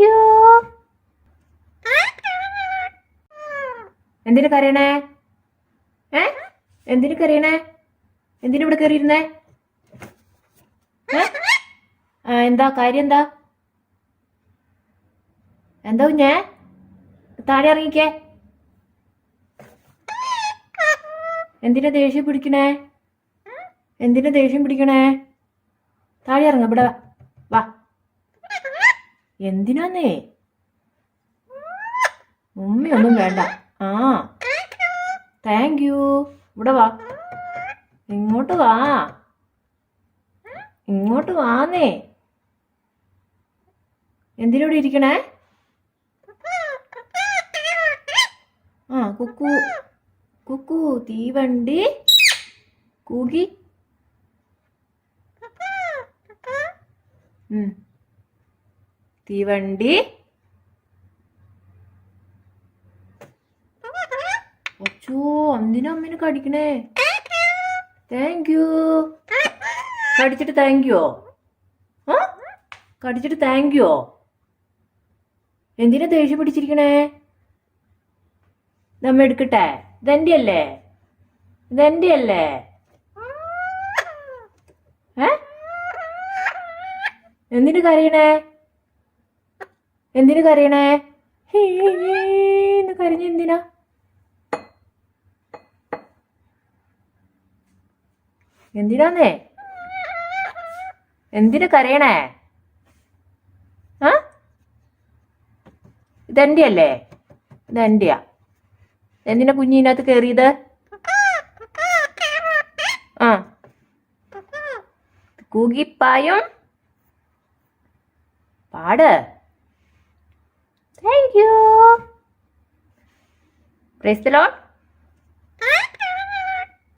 U. എന്തിനു കരയണേ? എന്തിനു കരയണേ? എന്തിനിവിടെ കയറിയിരുന്നേ? എന്താ കാര്യം? എന്താ കുഞ്ഞേ? താഴെ ഇറങ്ങിക്കേ. എന്തിനാ ദേഷ്യം പിടിക്കണേ? താഴെ ഇറങ്ങ. ഇവിടെ വാ. എന്തിനാന്നേ? ഉമ്മയൊന്നും വേണ്ട. Thank you. ഇവിടെ വാ. ഇങ്ങോട്ട് വാന്നേ. എന്തിനോട് ഇരിക്കണേ? കുക്കു കുക്കു തീവണ്ടി കൂകി. തീവണ്ടി. അച്ചോ, എന്തിനാ അമ്മേനെ കടിക്കണേ? Thank you. കടിച്ചിട്ട് താങ്ക് യു? എന്തിനാ ദേഷ്യം പിടിച്ചിരിക്കണേ? നമ്മ എടുക്കട്ടെ? ഇതെന്റെ അല്ലേ? എന്തിനു കരയണേ? കരഞ്ഞ എന്തിനാ? എന്തിനാന്നേ? എന്തിനു കരയണേ? ഇതെന്റെ അല്ലേ? ഇതെന്റെയാ. എന്തിനാ കുഞ്ഞിനകത്ത് കയറിയത്? കൂകിപ്പായും പാട്. Thank you. Praise the Lord.